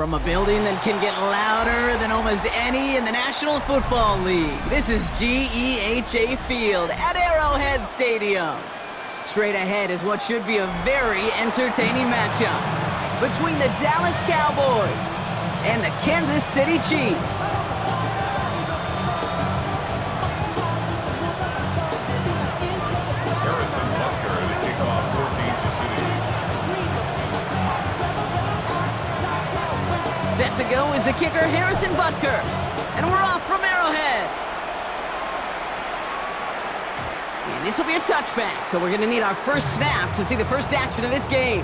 From a building that can get louder than almost any in the National Football League, this is GEHA Field at Arrowhead Stadium. Straight ahead is what should be a very entertaining matchup between the Dallas Cowboys and the Kansas City Chiefs. Set to go is the kicker, Harrison Butker. And we're off from Arrowhead. And this will be a touchback, so we're going to need our first snap to see the first action of this game.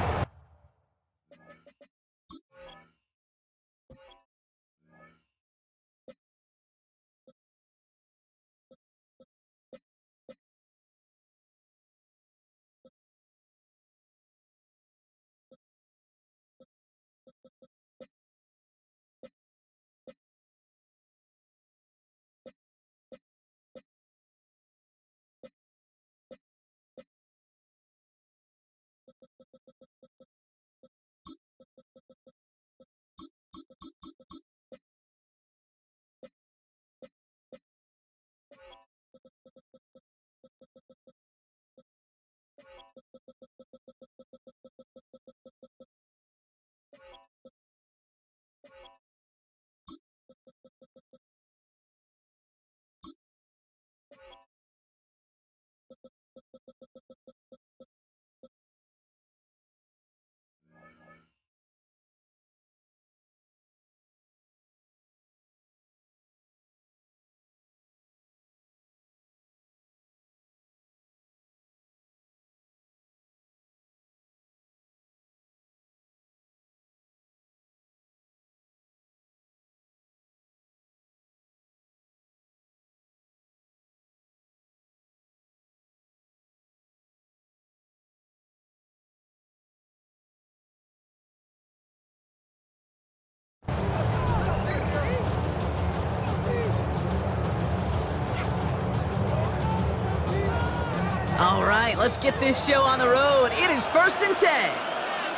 All right, let's get this show on the road. It is 1st and 10.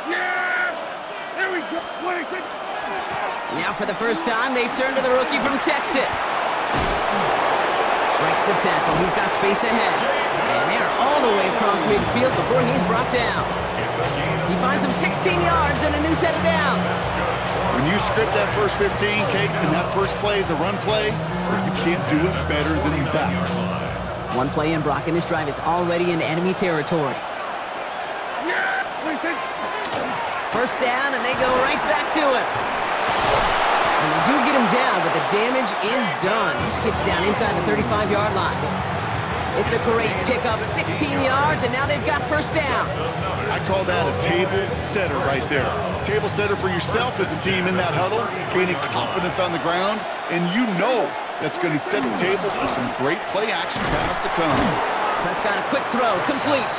Yeah! There we go. Now for the first time, they turn to the rookie from Texas. Breaks the tackle. He's got space ahead. And they're all the way across midfield before he's brought down. He finds him 16 yards and a new set of downs. When you script that first 15, Kate, and that first play is a run play, you can't do it better than that. One play in, Brock, and this drive is already in enemy territory. First down, and they go right back to him. And they do get him down, but the damage is done. This gets down inside the 35-yard line. It's a great pickup, 16 yards, and now they've got first down. I call that a table setter right there. Table setter for yourself as a team in that huddle, gaining confidence on the ground, and you know that's going to set the table for some great play-action pass to come. Prescott, a quick throw, complete.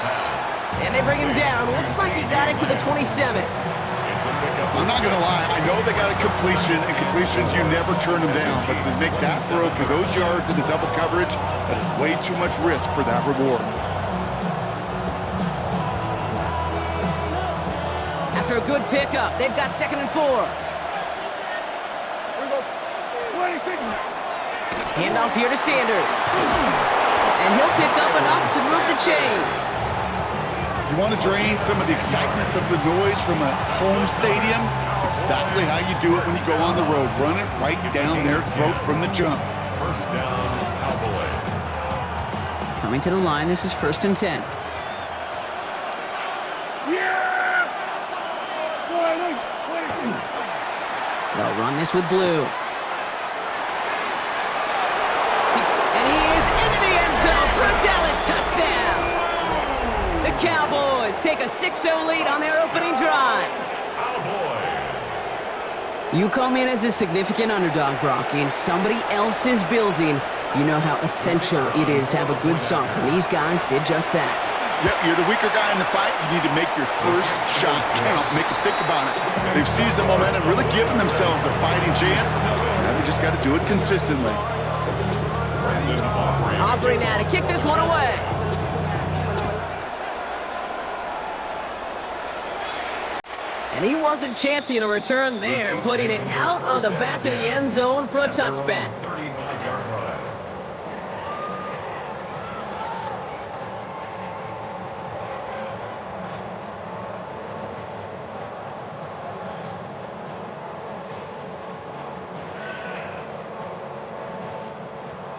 And they bring him down. Looks like he got it to the 27. I'm not going to lie. I know they got a completion, and completions, you never turn them down. But to make that throw for those yards into double coverage, that is way too much risk for that reward. After a good pickup, they've got 2nd and 4. Handoff here to Sanders. And he'll pick up enough to move the chains. You want to drain some of the excitement, some of the noise from a home stadium? It's exactly how you do it when you go on the road. Run it right down their throat from the jump. First down, Cowboys. Coming to the line, this is 1st and 10. They'll run this with Blue. And he is into the end zone for a Dallas touchdown. The Cowboys take a 6-0 lead on their opening drive. You come in as a significant underdog, Brock, in somebody else's building. You know how essential it is to have a good start, and these guys did just that. Yep, you're the weaker guy in the fight. You need to make your first shot count. Make them think about it. They've seized the momentum, really given themselves a fighting chance. Now they just got to do it consistently. Aubrey now to kick this one away. And he wasn't chancing a return there, putting it out on the back of the end zone for a touchback.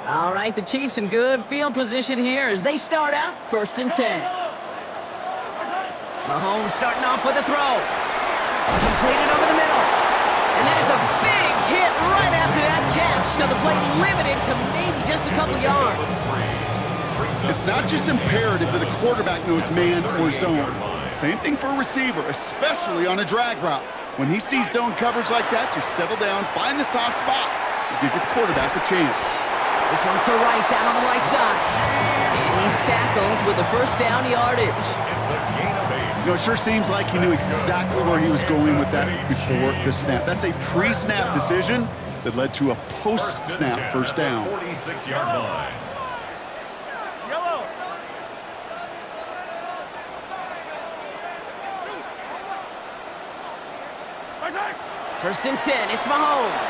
All right, the Chiefs in good field position here as they start out 1st and 10. Mahomes starting off with a throw. Completed over the middle. And that is a big hit right after that catch. So the play limited to maybe just a couple yards. It's not just imperative that a quarterback knows man or zone. Same thing for a receiver, especially on a drag route. When he sees zone coverage like that, just settle down, find the soft spot, and give your quarterback a chance. This one's to Rice out on the right side. And he's tackled with the first down yardage. You know, it sure seems like he knew exactly where he was going with that before the snap. That's a pre-snap decision that led to a post-snap first down. 46-yard line. Yellow. First and 10, it's Mahomes.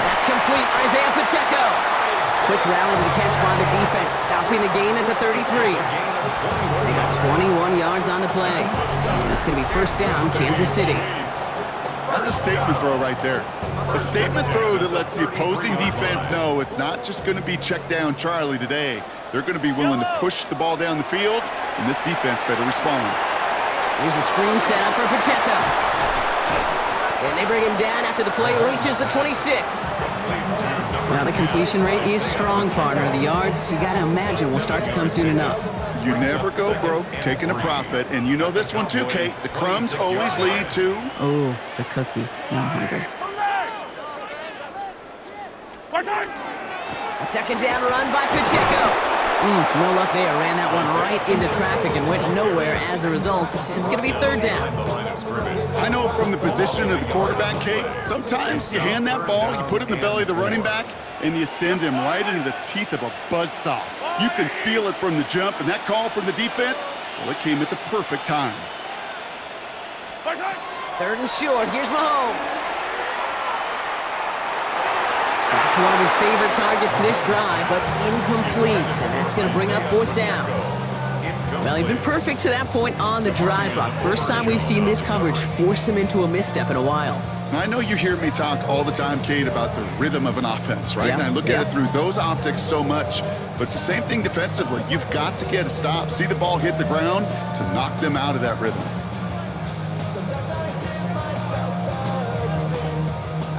That's complete, Isaiah Pacheco. Quick rally to the catch by the defense, stopping the gain at the 33. They got 21 yards on the play. And that's going to be first down, Kansas City. That's a statement throw right there. A statement throw that lets the opposing defense know it's not just going to be check down Charlie today. They're going to be willing to push the ball down the field, and this defense better respond. Here's a screen set up for Pacheco. And they bring him down after the play reaches the 26. Now the completion rate is strong, partner. The yards, you got to imagine, will start to come soon enough. You never go broke taking a profit, and you know this one too, Kate. The crumbs always lead to... Oh, the cookie. Now I'm hungry. A second down run by Pacheco. No luck there. Ran that one right into traffic and went nowhere as a result. It's going to be third down. I know from the position of the quarterback, Kate, sometimes you hand that ball, you put it in the belly of the running back, and you send him right into the teeth of a buzzsaw. You can feel it from the jump, and that call from the defense, well, it came at the perfect time. Third and short. Here's Mahomes. Back to one of his favorite targets this drive, but incomplete, and that's going to bring up fourth down. Well, he'd been perfect to that point on the drive block. First time we've seen this coverage force him into a misstep in a while. Now, I know you hear me talk all the time, Kate, about the rhythm of an offense, right? Yeah, And I look at it through those optics so much, but it's the same thing defensively. You've got to get a stop, see the ball hit the ground to knock them out of that rhythm.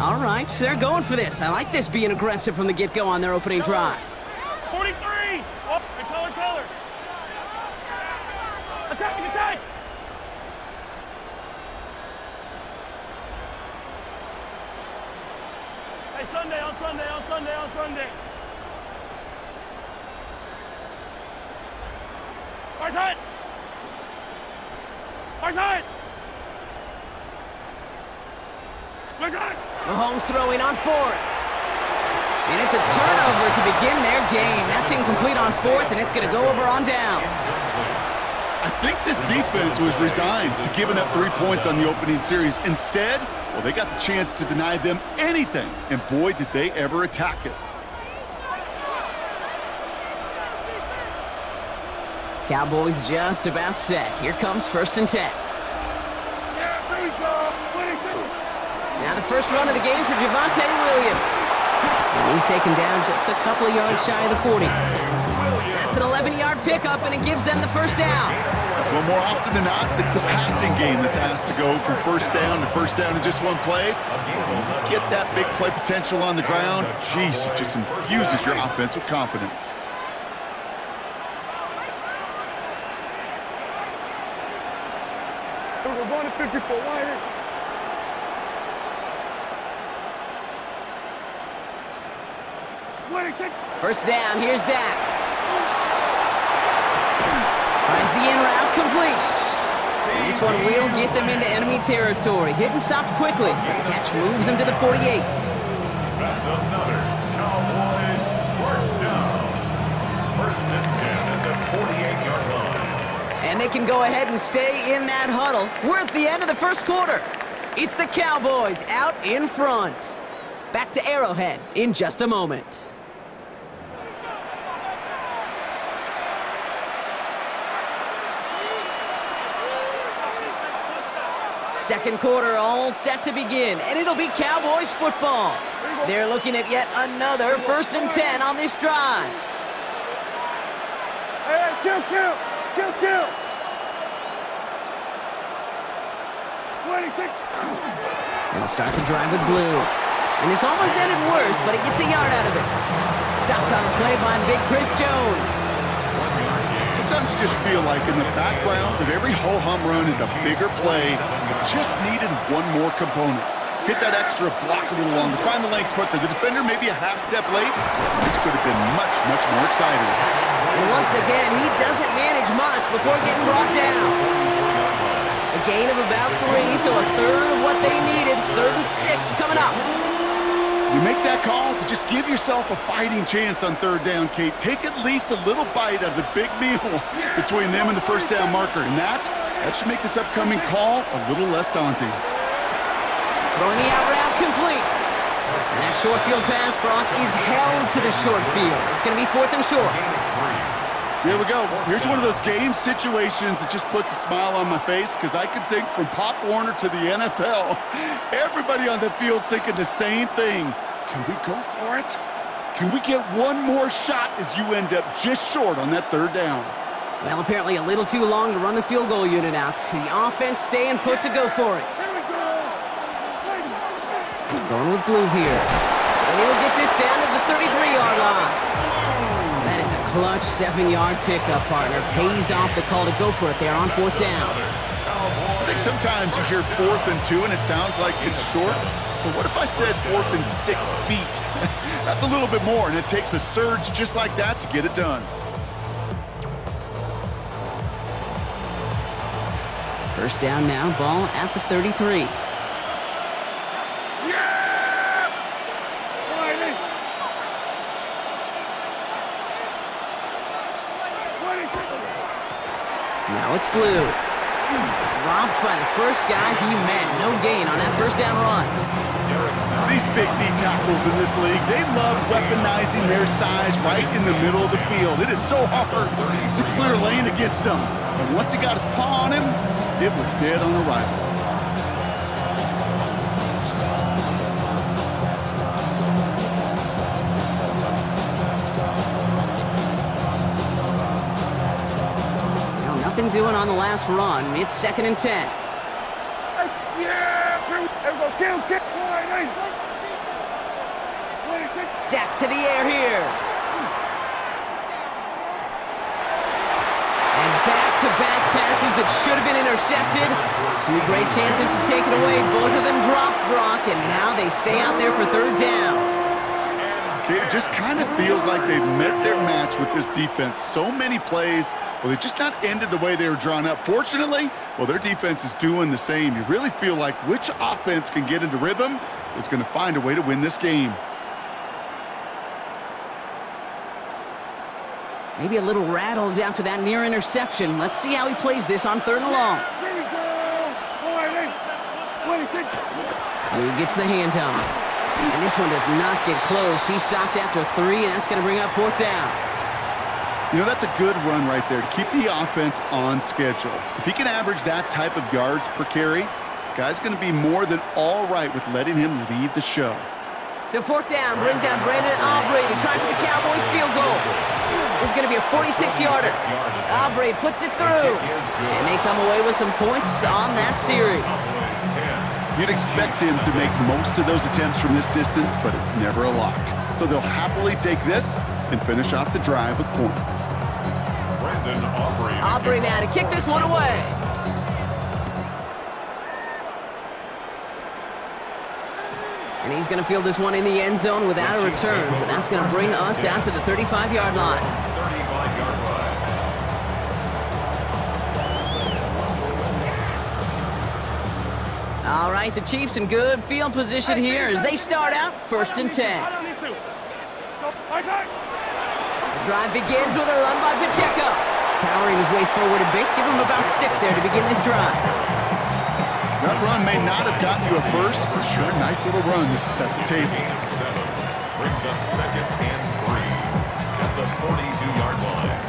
All right, they're going for this. I like this being aggressive from the get-go on their opening drive. 43! Oh, color. Attack! Hey, Sunday. Far side! Mahomes throwing on fourth. And it's a turnover to begin their game. That's incomplete on fourth, and it's going to go over on downs. I think this defense was resigned to giving up 3 points on the opening series. Instead, well, they got the chance to deny them anything, and boy, did they ever attack it. Cowboys just about set. Here comes first and 10. Yeah, there we go! Now the first run of the game for Javonte Williams. And he's taken down just a couple of yards shy of the 40. That's an 11-yard pickup, and it gives them the first down. Well, more often than not, it's the passing game that's asked to go from first down in just one play. Get that big play potential on the ground. Jeez, it just infuses your offense with confidence. We're going to 54 wider. First down, here's Dak. Finds the in route complete. And this one will get them into enemy territory. Hit and stopped quickly, but the catch moves him to the 48. That's another Cowboys first down. First and 10 at the 48-yard line. And they can go ahead and stay in that huddle. We're at the end of the first quarter. It's the Cowboys out in front. Back to Arrowhead in just a moment. Second quarter all set to begin, and it'll be Cowboys football. They're looking at yet another 1st and 10 on this drive. Hey, kill. 26. They'll start the drive with blue. And this almost ended worse, but he gets a yard out of it. Stopped on a play by Big Chris Jones. Sometimes you just feel like in the background of every ho-hum run is a bigger play. It just needed one more component. Hit that extra block a little longer, find the lane quicker. The defender maybe a half step late. This could have been much, much more exciting. And once again, he doesn't manage much before getting brought down. A gain of about 3, so a third of what they needed. 3rd and 6 coming up. You make that call to just give yourself a fighting chance on 3rd down, Kate. Take at least a little bite out of the big meal between them and the 1st down marker. And that should make this upcoming call a little less daunting. Throwing the out route complete. And that short field pass, Brock, is held to the short field. It's going to be 4th and short. Here we go. Here's one of those game situations that just puts a smile on my face because I can think from Pop Warner to the NFL. Everybody on the field thinking the same thing. Can we go for it? Can we get one more shot as you end up just short on that 3rd down? Well, apparently a little too long to run the field goal unit out. The offense staying put to go for it. Going with blue here. And he'll get this down to the 33-yard line. That is a clutch 7-yard pickup, partner. Pays off the call to go for it there on 4th down. I think sometimes you hear 4th and 2 and it sounds like it's short. But what if I said 4th and 6 feet? That's a little bit more, and it takes a surge just like that to get it done. First down now, ball at the 33. Now it's blue. Dropped by the first guy he met. No gain on that 1st down run. These big D tackles in this league, they love weaponizing their size right in the middle of the field. It is so hard to clear lane against them. And once he got his paw on him, it was dead on arrival. Nothing doing on the last run. It's 2nd and 10. Dak to the air here. And back-to-back passes that should have been intercepted. 2 great chances to take it away. Both of them dropped, Brock, and now they stay out there for 3rd down. It just kind of feels like they've met their match with this defense. So many plays, well, they just not ended the way they were drawn up. Fortunately, well, their defense is doing the same. You really feel like which offense can get into rhythm is going to find a way to win this game. Maybe a little rattled after that near interception. Let's see how he plays this on 3rd and long. He gets the handoff. And this one does not get close. He stopped after 3, and that's going to bring up 4th down. You know, that's a good run right there to keep the offense on schedule. If he can average that type of yards per carry, this guy's going to be more than all right with letting him lead the show. So 4th down brings out Brandon Aubrey to try for the Cowboys field goal. This is going to be a 46-yarder. Aubrey puts it through, and they come away with some points on that series. You'd expect him to make most of those attempts from this distance, but it's never a lock. So they'll happily take this and finish off the drive with points. Aubrey now to kick this one away. And he's going to field this one in the end zone without a return. So that's going to bring us out to the 35-yard line. 35-yard line. All right, the Chiefs in good field position here as they start out 1st and 10. The drive begins with a run by Pacheco. Powering his way forward a bit. Give him about 6 there to begin this drive. That run may not have gotten you a first, but sure, nice little run to set the table. 7 brings up 2nd and 3 at the 42-yard line.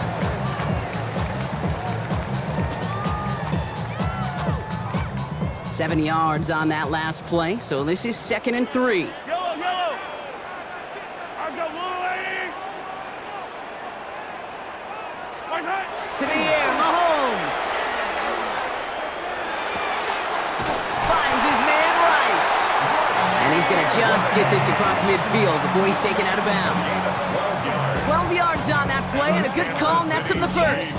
7 yards on that last play, so this is 2nd and 3. Yellow, yellow. I've got blue, lady. To the air, Mahomes. Finds his man Rice. And he's going to just get this across midfield before he's taken out of bounds. 12 yards on that play, and a good call nets him the first.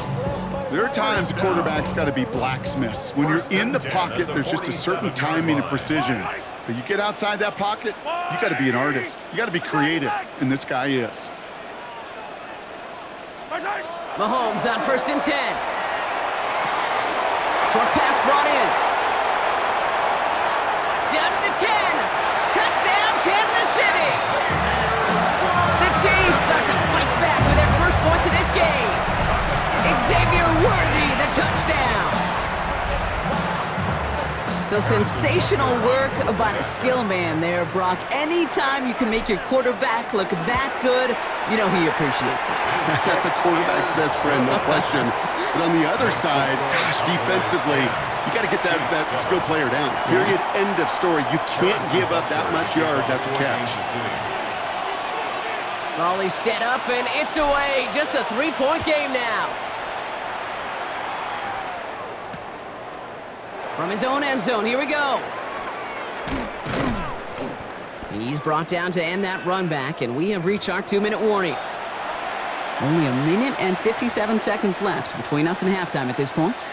There are times a quarterback's got to be blacksmiths. When you're in the pocket, there's just a certain timing and precision. But you get outside that pocket, you got to be an artist. You got to be creative, and this guy is. Mahomes on 1st and 10. Short pass brought in. Down to the 10. Touchdown, Kansas City. The Chiefs start to fight back with their first points of this game. Xavier Worthy, the touchdown. So sensational work by the skill man there, Brock. Anytime you can make your quarterback look that good, you know he appreciates it. That's a quarterback's best friend, no question. But on the other side, gosh, defensively, you got to get that skill player down. Period, end of story. You can't give up that much yards after catch. Volley set up, and it's away. Just a 3-point game now. From his own end zone, here we go. He's brought down to end that run back, and we have reached our 2-minute warning. Only 1 minute and 57 seconds left between us and halftime at this point.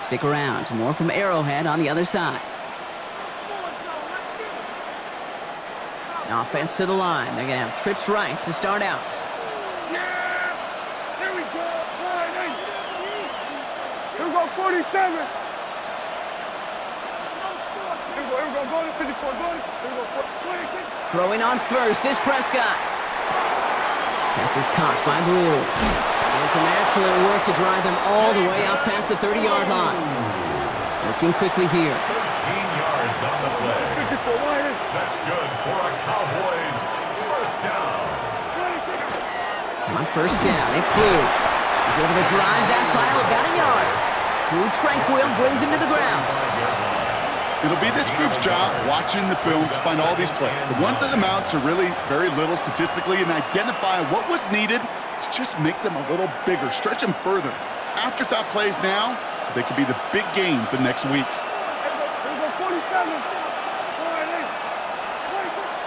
Stick around. More from Arrowhead on the other side. Offense to the line. They're going to have trips right to start out. Yeah! Here we go! Here we go, 47! Throwing on first is Prescott. Pass is caught by Blue. And some excellent work to drive them all the way out past the 30-yard line. Working quickly here. 13 yards on the play. That's good for a Cowboys first down. On first down, it's Blue. He's able to drive that pile about a yard. Drew Tranquil brings him to the ground. It'll be this group's job watching the film to find all these plays. The ones that amount to really very little statistically and identify what was needed to just make them a little bigger, stretch them further. Afterthought plays now, they could be the big gains of next week.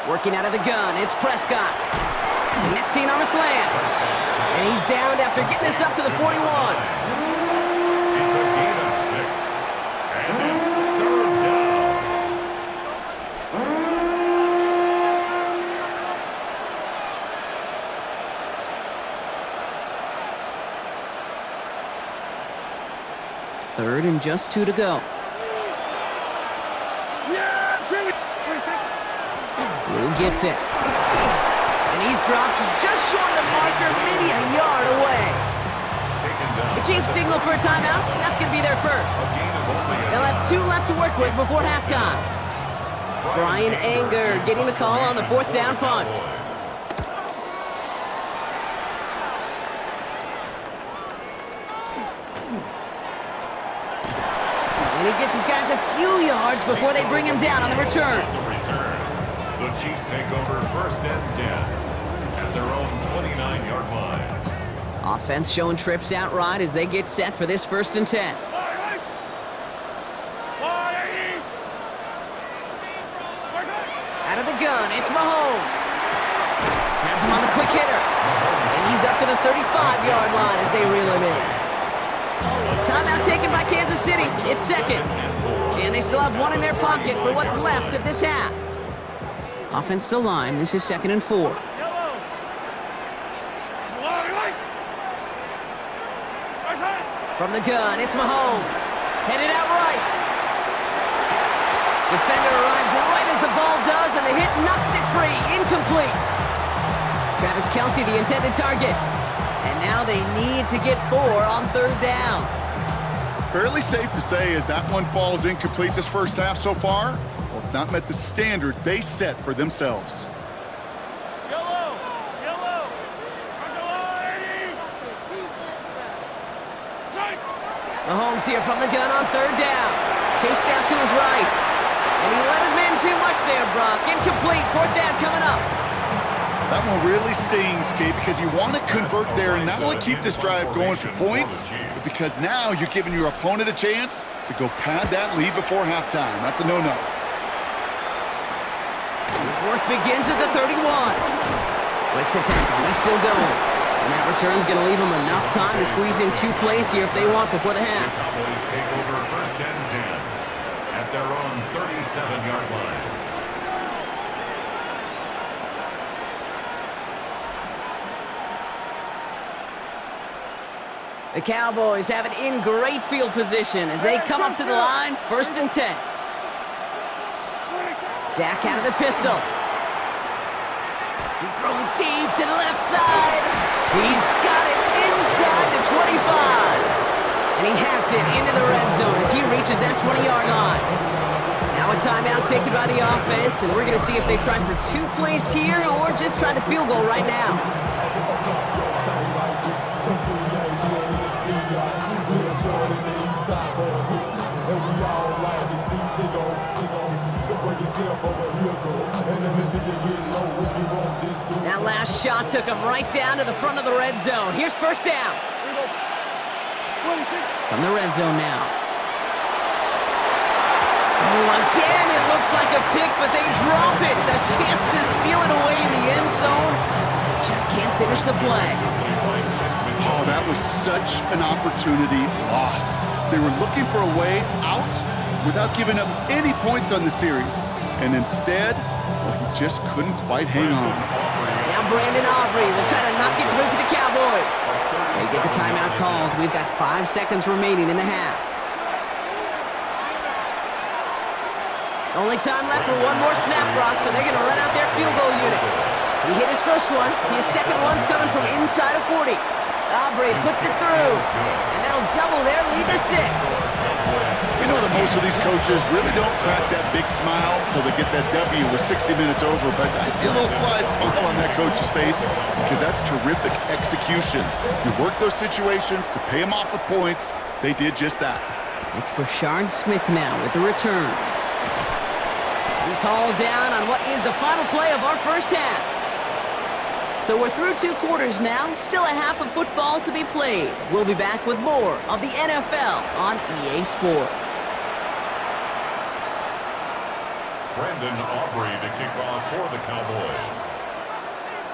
Working out of the gun, it's Prescott. Connecting on the slant. And he's downed after getting this up to the 41. It's a gain of 6. And it's 3rd down. Third and just 2 to go. Blue gets it. And he's dropped just short of the marker, maybe a yard away. The Chiefs signal for a timeout. That's going to be their first. They'll have 2 left to work with before halftime. Brian Anger getting the call on the 4th down punt. And he gets his guys a few yards before they bring him down on the return. The Chiefs take over 1st and 10 at their own 29-yard line. Offense showing trips outright as they get set for this 1st and 10. Out of the gun, it's Mahomes. Has him on the quick hitter. And he's up to the 35-yard line as they reel him in. Timeout taken by Kansas City. It's 2nd. And they still have 1 in their pocket for what's left of this half. Offense to line. This is 2nd and 4. From the gun, it's Mahomes. Headed out right. Defender arrives right as the ball does, and the hit knocks it free. Incomplete. Travis Kelce, the intended target. And now they need to get 4 on 3rd down. Fairly safe to say as that one falls incomplete this first half so far, well, it's not met the standard they set for themselves. Mahomes here from the gun on 3rd down. Chased out to his right. And he let his man too much there, Brock. Incomplete. 4th down coming up. That one really stings, Kate, because you want to convert there and not only keep this drive going for points, but because now you're giving your opponent a chance to go pad that lead before halftime. That's a no-no. His work begins at the 31. Wicks a tackle. He's still going. And that return's going to leave them enough time to squeeze in 2 plays here if they want before the half. Cowboys take over 1st and 10 at their own 37-yard line. The Cowboys have it in great field position as they come up to the line, 1st and 10. Dak out of the pistol. He's throwing deep to the left side. He's got it inside the 25. And he has it into the red zone as he reaches that 20-yard line. Now a timeout taken by the offense, and we're going to see if they try for 2 plays here or just try the field goal right now. That last shot took him right down to the front of the red zone. Here's 1st down. From the red zone now. Oh, again, it looks like a pick, but they drop it. A chance to steal it away in the end zone. They just can't finish the play. Oh, that was such an opportunity lost. They were looking for a way out without giving up any points on the series. And instead, well, he just couldn't quite hang on. Now Brandon Aubrey will try to knock it through for the Cowboys. They get the timeout called. We've got 5 seconds remaining in the half. Only time left for one more snap, Brock, so they're going to run out their field goal unit. He hit his first one. His second one's coming from inside of 40. Aubrey puts it through, and that'll double their lead to 6. You know that most of these coaches really don't crack that big smile until they get that W with 60 minutes over, but I see a little sly smile on that coach's face because that's terrific execution. You work those situations to pay them off with points. They did just that. It's Brashard Smith now with the return. He's hauled down on what is the final play of our first half. So we're through 2 quarters now, still a half of football to be played. We'll be back with more of the NFL on EA Sports. Brandon Aubrey to kick off for the Cowboys.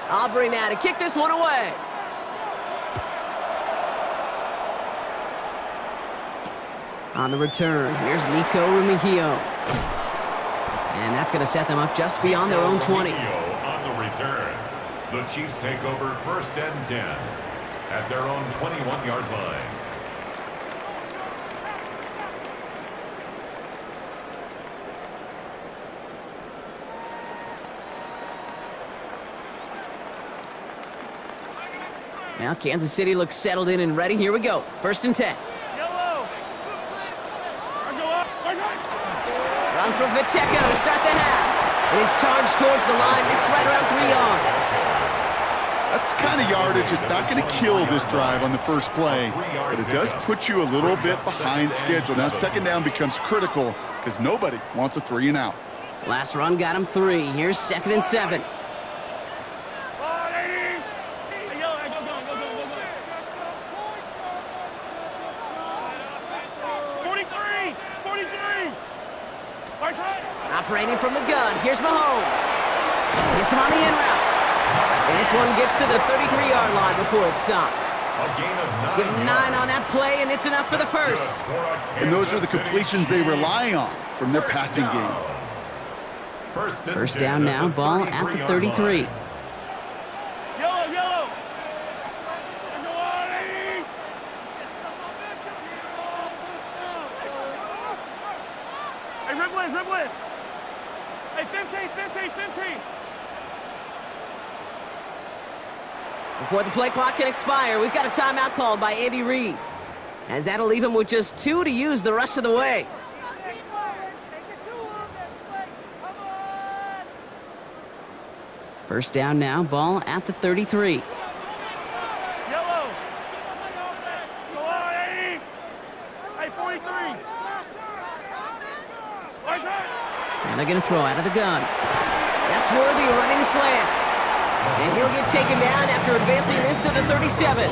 Aubrey now to kick this one away. On the return, here's Nico Remigio. And that's going to set them up just beyond their own 20. On the return. The Chiefs take over 1st and 10 at their own 21-yard line. Now Kansas City looks settled in and ready. Here we go. 1st and 10. Run from Pacheco to start the half. It is charged towards the line. It's right around 3 yards. That's the kind of yardage. It's not going to kill this drive on the first play, but it does put you a little bit behind schedule. Now 2nd down becomes critical because nobody wants a 3 and out. Last run got him 3. Here's 2nd and 7. Operating from the gun, here's Mahomes. Gets him on the in route. And this one gets to the 33-yard line before it's stopped. Give him 9 on that play, and it's enough for the first. And those are the completions they rely on from their passing game. First down now, ball at the 33. Dribbling. Hey, 15. Before the play clock can expire, we've got a timeout called by Andy Reid, as that'll leave him with just 2 to use the rest of the way. First down now, ball at the 33. Yellow. Go on, 80. Hey, 43. And they're going to throw out of the gun. That's Worthy running the slant. And he'll get taken down after advancing this to the 37.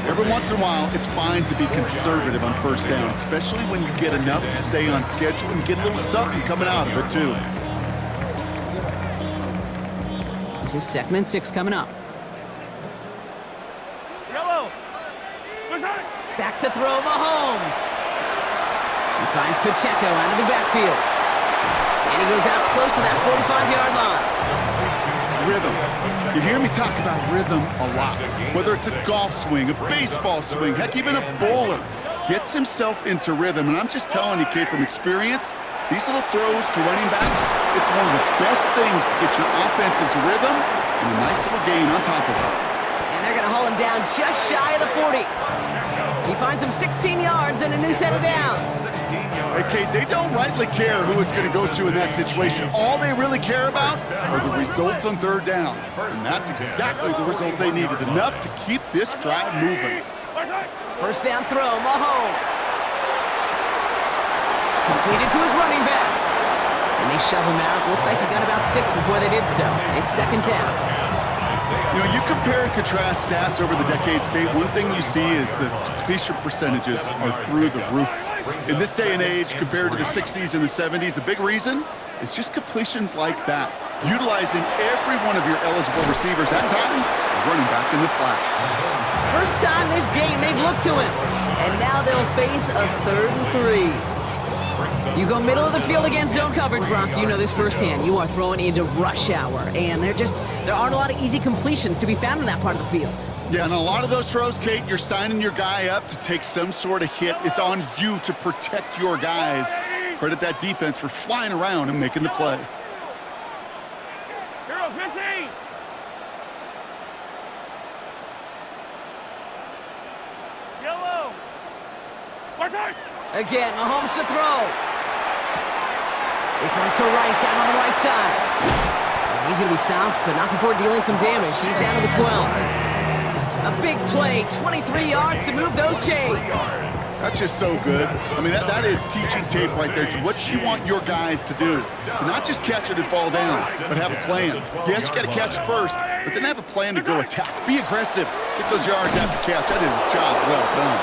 Every once in a while, it's fine to be conservative on first down, especially when you get enough to stay on schedule and get a little something coming out of it, too. This is 2nd and 6 coming up. Yellow. Back to throw, Mahomes. He finds Pacheco out of the backfield. And he goes out close to that 45-yard line. Rhythm. You hear me talk about rhythm a lot. Whether it's a golf swing, a baseball swing, heck, even a bowler gets himself into rhythm. And I'm just telling you, kid, from experience, these little throws to running backs, it's one of the best things to get your offense into rhythm and a nice little gain on top of it. And they're going to haul him down just shy of the 40. He finds him 16 yards and a new set of downs. Hey, Kate, they don't rightly care who it's going to go to in that situation. All they really care about are the results on third down. And that's exactly the result they needed, enough to keep this drive moving. First down throw, Mahomes. Completed to his running back. And they shove him out. Looks like he got about 6 before they did so. It's 2nd down. You know, you compare and contrast stats over the decades, Kate. One thing you see is the completion percentages are through the roof. In this day and age, compared to the 60s and the 70s, a big reason is just completions like that. Utilizing every one of your eligible receivers that time, running back in the flat. First time this game they've looked to him. And now they'll face a 3rd and 3. You go middle of the field against zone coverage, Brock. You know this firsthand. You are throwing into rush hour, and there aren't a lot of easy completions to be found in that part of the field. Yeah, and a lot of those throws, Kate, you're signing your guy up to take some sort of hit. It's on you to protect your guys. Credit that defense for flying around and making the play. Hero 15. Yellow. Watch out. Again, Mahomes to throw. This one's to Rice out on the right side. He's going to be stopped, but not before dealing some damage. He's down to the 12. A big play, 23 yards to move those chains. That's just so good. I mean, that is teaching tape right there. It's what you want your guys to do. To not just catch it and fall down, but have a plan. Yes, you got to catch it first, but then have a plan to go attack. Be aggressive. Get those yards after catch. That is a job well done.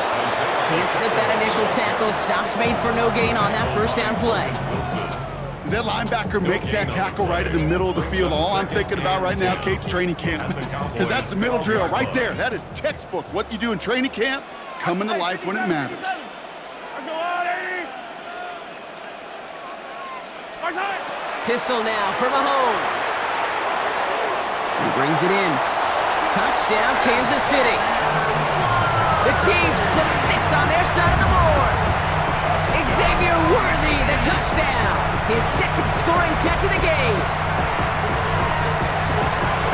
Can't slip that initial tackle. Stops made for no gain on that first down play. As that linebacker makes that tackle right in the middle of the field, all I'm thinking about right now, Kate's training camp. Because that's the middle drill right there. That is textbook. What you do in training camp, coming to life when it matters. Pistol now for Mahomes. He brings it in. Touchdown, Kansas City. The Chiefs put 6 on their side of the board. Xavier Worthy, the touchdown. His 2nd scoring catch of the game.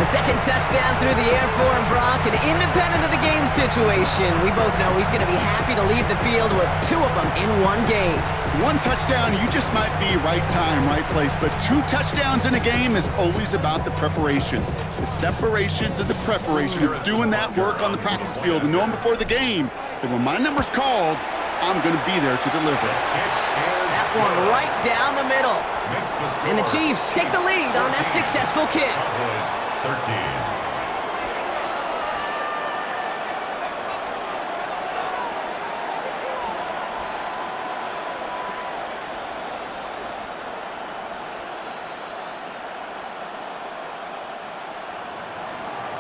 A 2nd touchdown through the air for him, Brock, and independent of the game situation, we both know he's going to be happy to leave the field with 2 of them in one game. 1 touchdown, you just might be right time, right place, but 2 touchdowns in a game is always about the preparation. The separations and the preparation. It's doing that work on the practice field and knowing before the game that when my number's called, I'm going to be there to deliver. That one right down the middle. And the Chiefs take the lead on that successful kick. 13.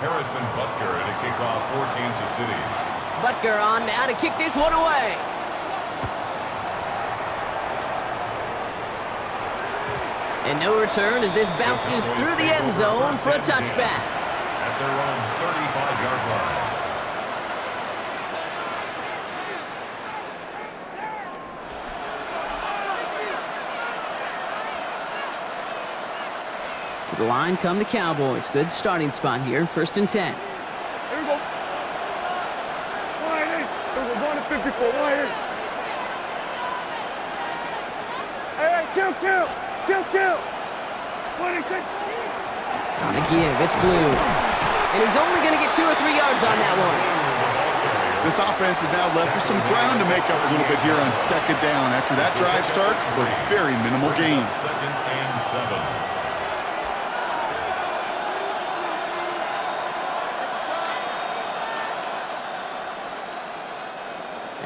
Harrison Butker at a kickoff for Kansas City. Butker on now to kick this one away. And no return as this bounces through the end zone for a touchback. At their own 35-yard line. To the line come the Cowboys. Good starting spot here, 1st and 10. we go. 180. Here we go. Going to 54. 180. Hey, kill. 26. On the give, it's Blue. And he's only going to get 2 or 3 yards on that one. This offense is now left with some ground to make up a little bit here on second down. After that drive starts, with very minimal gains. Second and 7.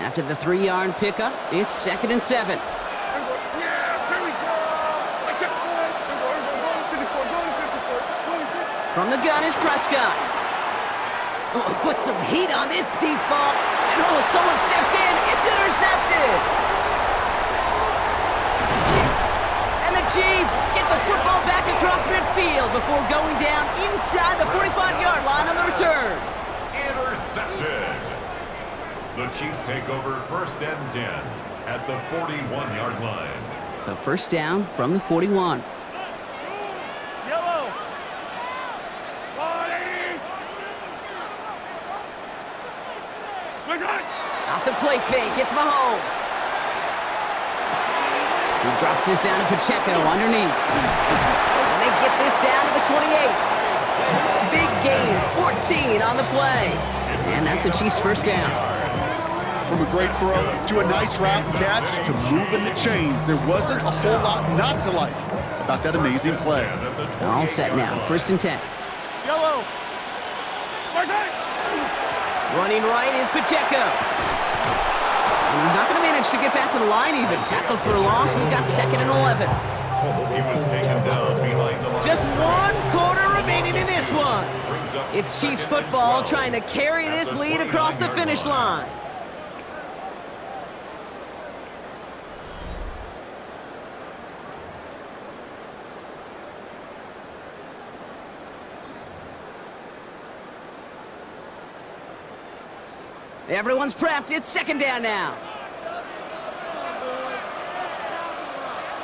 After the 3-yard pickup, it's 2nd and 7. From the gun is Prescott. Oh, put some heat on this deep ball. And oh, someone stepped in. It's intercepted. And the Chiefs get the football back across midfield before going down inside the 45-yard line on the return. Intercepted. The Chiefs take over 1st and 10 at the 41-yard line. So first down from the 41. Yellow. 180. Off the play fake, it's Mahomes. He drops this down to Pacheco underneath. And they get this down to the 28. Big gain, 14 on the play. And that's a Chiefs first down. From a great throw to a nice route catch to moving the chains, there wasn't a whole lot not to like about that amazing play. All set now, 1st and 10. Yellow. Running right is Pacheco. And he's not going to manage to get back to the line even. Tackle for a loss. We've got 2nd and 11. He was taken down behind the line. Just 1 quarter remaining in this one. It's Chiefs football trying to carry this lead across the finish line. Everyone's prepped. It's 2nd down now.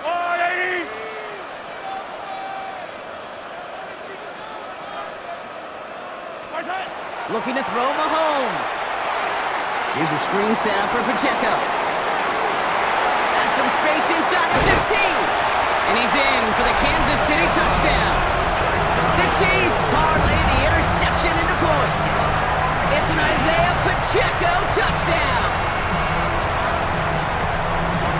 180. Looking to throw Mahomes. Here's a screen set up for Pacheco. Has some space inside the 15. And he's in for the Kansas City touchdown. The Chiefs parlay the interception into points. It's an Isaiah Pacheco touchdown.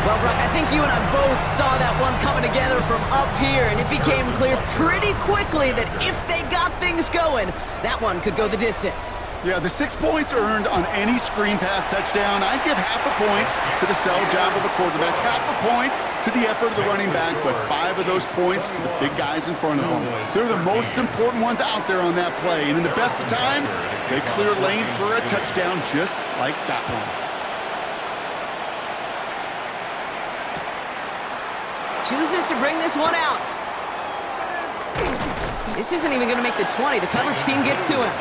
Well, Brock, I think you and I both saw that one coming together from up here, and it became clear pretty quickly that if they got things going, that one could go the distance. Yeah, the 6 points earned on any screen pass touchdown, I'd give half a point to the sell job of a quarterback, half a point to the effort of the running back, but 5 of those points to the big guys in front of them. They're the most important ones out there on that play, and in the best of times, they clear lane for a touchdown just like that one. Chooses to bring this one out. This isn't even going to make the 20. The coverage team gets to him.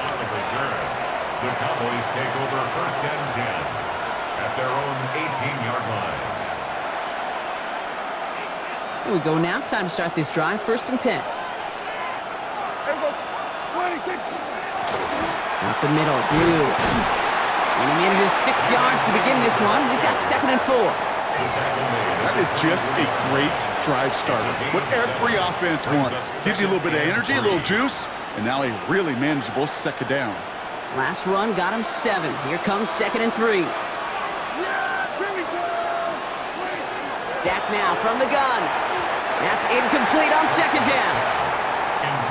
The Cowboys take over 1st and 10 at their own 18-yard line. Here we go now. Time to start this drive. 1st and 10. Up the middle, Blue. And he manages 6 yards to begin this one. We've got 2nd and 4. That is just a great drive starter. What every offense wants. Gives you a little bit of energy, a little juice, and now a really manageable 2nd down. Last run got him 7. Here comes 2nd and 3. Dak now from the gun. That's incomplete on 2nd down.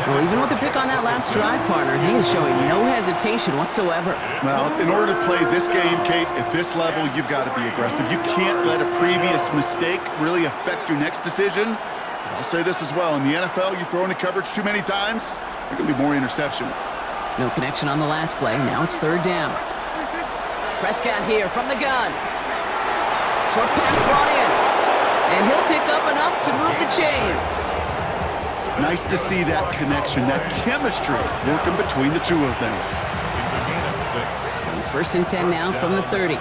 Well, even with the pick on that last drive, partner, he is showing no hesitation whatsoever. Well, in order to play this game, Kate, at this level, you've got to be aggressive. You can't let a previous mistake really affect your next decision. But I'll say this as well. In the NFL, you throw into coverage too many times, there can be more interceptions. No connection on the last play. Now it's 3rd down. Prescott here from the gun. Short pass brought in. And he'll pick up enough to move the chains. Nice to see that connection, that chemistry working between the two of them. It's a gain of 6. So 1st and 10 now from the 30.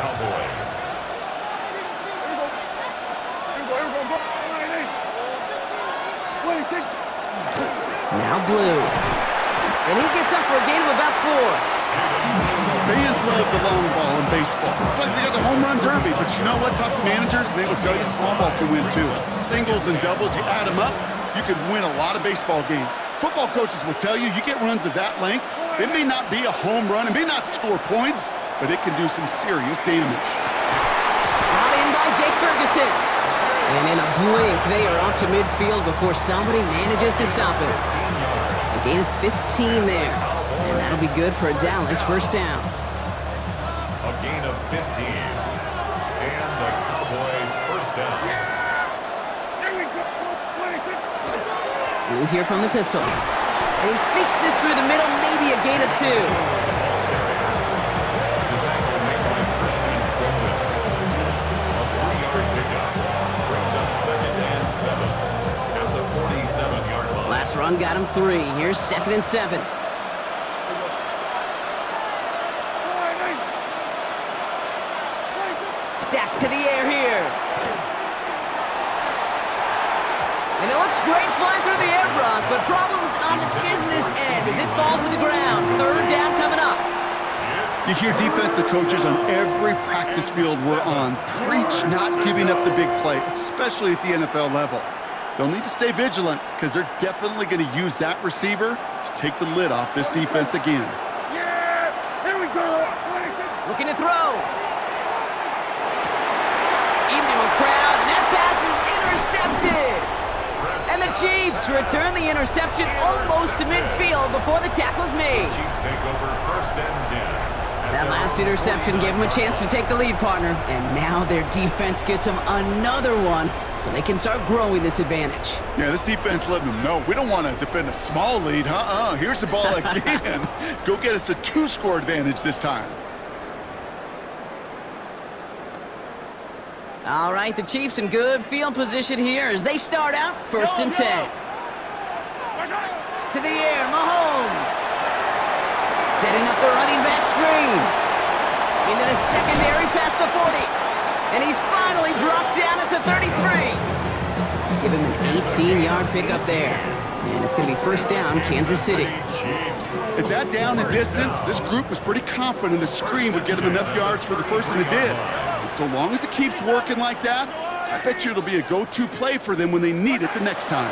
Now Blue. And he gets up for a gain of about 4. Fans love the long ball in baseball. It's like they got the home run derby, but you know what? Talk to managers, and they will tell you small ball can win too. Singles and doubles, you add them up, you could win a lot of baseball games. Football coaches will tell you get runs of that length. It may not be a home run, it may not score points, but it can do some serious damage. Brought in by Jake Ferguson. And in a blink, they are off to midfield before somebody manages to stop it. A gain of 15 there. And that'll be good for a Dallas first down. A gain of 15. And the Cowboy first down. Blue here from the pistol. And he sneaks this through the middle, maybe a gain of 2. The tackle made by Christian Fulton. A 3-yard pickup. Brings up 2nd and 7 at the 47-yard line. Last run got him 3. Here's 2nd and 7. Dak to the air here. And it looks great flying through the air, Brock, but problems on the business end as it falls to the ground. 3rd down coming up. You hear defensive coaches on every practice field we're on preach not giving up the big play, especially at the NFL level. They'll need to stay vigilant because they're definitely going to use that receiver to take the lid off this defense again. Yeah! Here we go! Looking to throw. Into a crowd, and that pass is intercepted. And the Chiefs return the interception almost to midfield before the tackle's made. Chiefs take over 1st and 10. That last interception gave them a chance to take the lead, partner. And now their defense gets them another one so they can start growing this advantage. Yeah, this defense letting them know we don't want to defend a small lead. Here's the ball again. Go get us a 2-score advantage this time. All right, the Chiefs in good field position here as they start out 1st and 10. To the air, Mahomes. Setting up the running back screen. Into the secondary past the 40. And he's finally brought down at the 33. Give him an 18-yard pickup there. And it's going to be 1st down, Kansas City. At that down and distance, this group was pretty confident the screen would get them enough yards for the first, and it did. And so long as it keeps working like that, I bet you it'll be a go-to play for them when they need it the next time.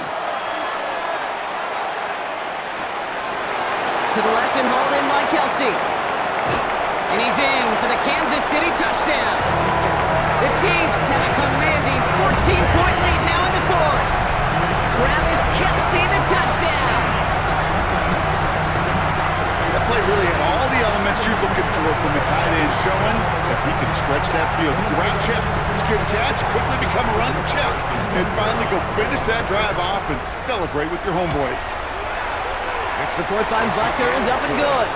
To the left and hauled in by Kelsey. And he's in for the Kansas City touchdown. The Chiefs have a commanding 14-point lead now in the 4th. Travis Kelsey, the touchdown. That play really had all the elements you're looking for from the tight end, showing that he can stretch that field. Route check, secure the catch, quickly become a runner check, and finally go finish that drive off and celebrate with your homeboys. Next report by Butker is up and good.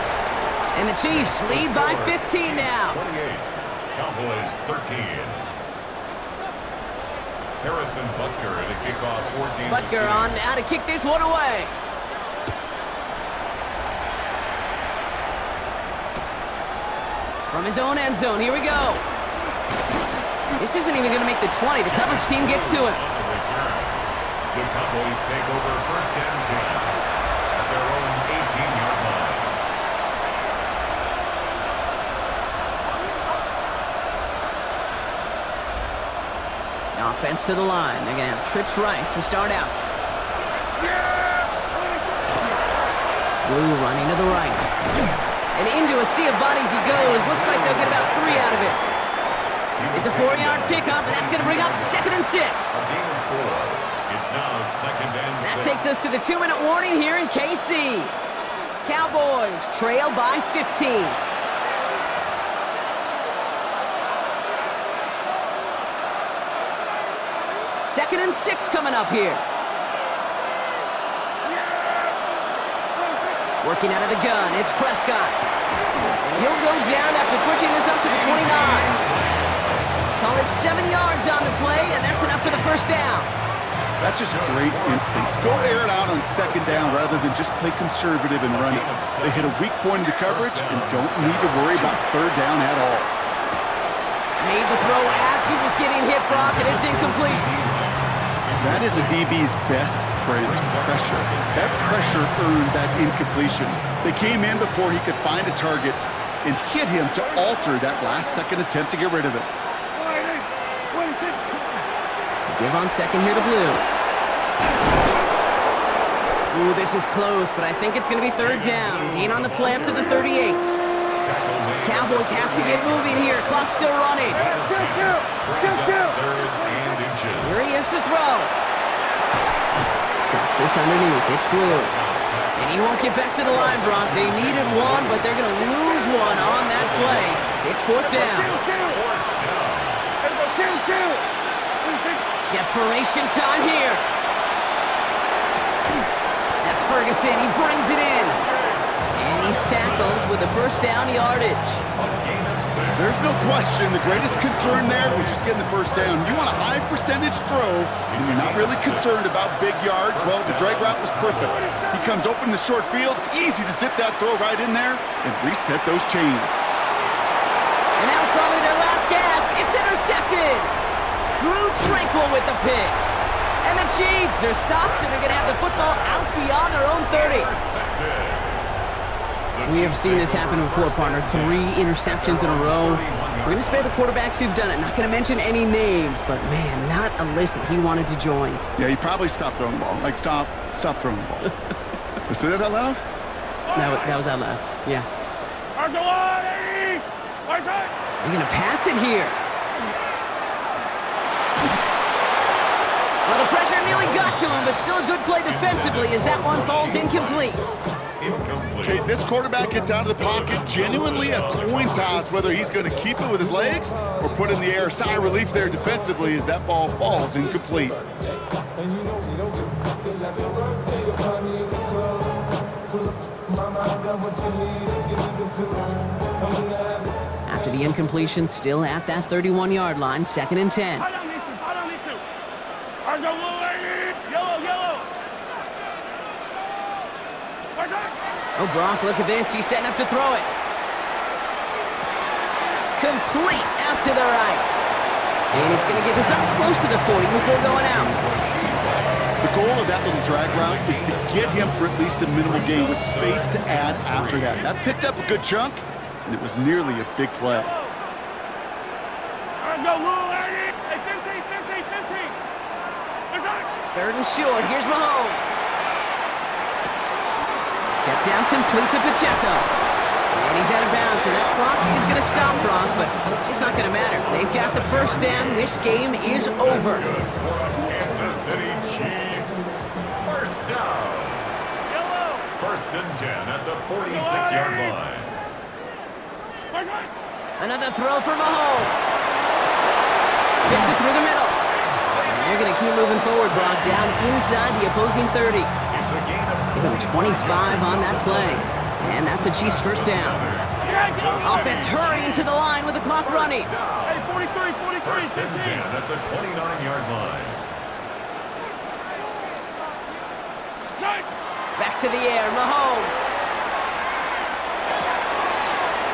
And the Chiefs lead by 15 now. 28. Cowboys 13. Harrison Butker at a kickoff for Kansas Butker City. on now to kick this one away. From his own end zone, here we go. This isn't even going to make the 20. The coverage team gets to him. The Cowboys take over 1st and 10 at their own 18-yard line. Offense to the line. They're going to have trips right to start out. Blue running to the right. And into a sea of bodies he goes. Looks like they'll get about 3 out of it. It's a 4-yard pickup, and that's going to bring up 2nd and 6. A gain of 4. It's now 2nd and 6. That takes us to the 2-minute warning here in KC. Cowboys trail by 15. Second and 6 coming up here. Working out of the gun, it's Prescott. And he'll go down after pushing this up to the 29. Call it 7 yards on the play, and that's enough for the 1st down. That's just great instincts. Go air it out on 2nd down rather than just play conservative and run it. They hit a weak point in the coverage and don't need to worry about 3rd down at all. Made the throw as he was getting hit, Brock, and it's incomplete. That is a DB's best friend, pressure. That pressure earned that incompletion. They came in before he could find a target and hit him to alter that last-second attempt to get rid of it. Give on second here to Blue. Ooh, this is close, but I think it's going to be third down. Gain on the play up to the 38. Cowboys have to get moving here. Clock's still running. Here he is to throw. Drops this underneath. It's Blue. And he won't get back to the line, Brock. They needed one, but they're going to lose one on that play. It's fourth down. Desperation time here. That's Ferguson. He brings it in. And he's tackled with the first down yardage. There's no question. The greatest concern there was just getting the first down. You want a high percentage throw, and you're not really concerned about big yards. Well, the drag route was perfect. He comes open in the short field. It's easy to zip that throw right in there and reset those chains. And that was probably their last gasp. It's intercepted. Drew Tranquil with the pick. And the Chiefs are stopped, and they're going to have the football out beyond their own 30. We have seen this happen before, partner. 3 interceptions in a row. We're going to spare the quarterbacks who've done it. Not going to mention any names, but, man, not a list that he wanted to join. Yeah, he probably stopped throwing the ball. Like, stop throwing the ball. Did I say that out loud? No, that was out loud. Yeah. You're going to pass it here. Well, the pressure nearly got to him, but still a good play defensively as that one falls incomplete. Okay, this quarterback gets out of the pocket, genuinely a coin toss whether he's going to keep it with his legs or put it in the air. Sigh of relief there defensively as that ball falls incomplete. After the incompletion, still at that 31-yard line, 2nd and 10. Oh, Brock, look at this. He's setting up to throw it. Complete out to the right. And he's going to get this up close to the 40 before going out. The goal of that little drag route is to get him for at least a minimal gain with space to add after that. That picked up a good chunk, and it was nearly a big play. Third and short. Here's Mahomes. Check down complete to Pacheco. And he's out of bounds, and that clock is going to stop Brock, but it's not going to matter. They've got the first down. This game is over. Kansas City Chiefs. First down. First and 10 at the 46-yard line. Another throw for Mahomes. Fits it through the middle. And they're going to keep moving forward, Brock, down inside the opposing 30. Give him 25 on that play. And that's a Chiefs first down. Offense hurrying to the line with the clock running. First and 10 at the 29-yard line. Back to the air, Mahomes.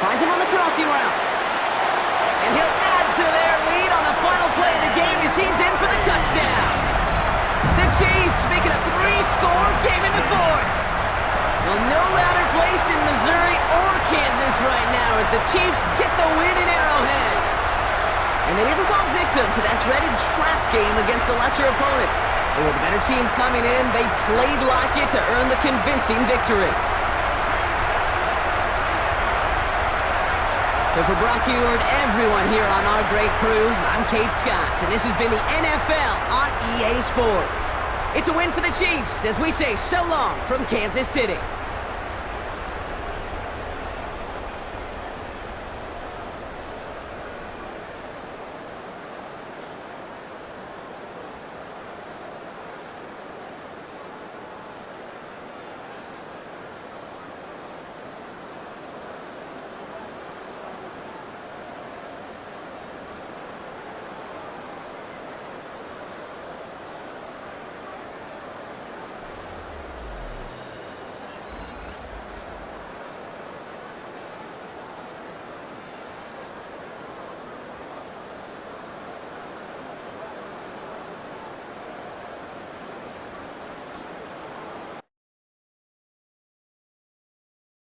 Finds him on the crossing route. And he'll add to their lead on the final play of the game as he's in for the touchdown. The Chiefs making a 3-score game in the 4th. Well, no louder place in Missouri or Kansas right now as the Chiefs get the win in Arrowhead. And they didn't fall victim to that dreaded trap game against the lesser opponents. They were the better team coming in. They played like it to earn the convincing victory. So for Brock Ewart, everyone here on our great crew, I'm Kate Scott, and this has been the NFL on EA Sports. It's a win for the Chiefs as we say so long from Kansas City.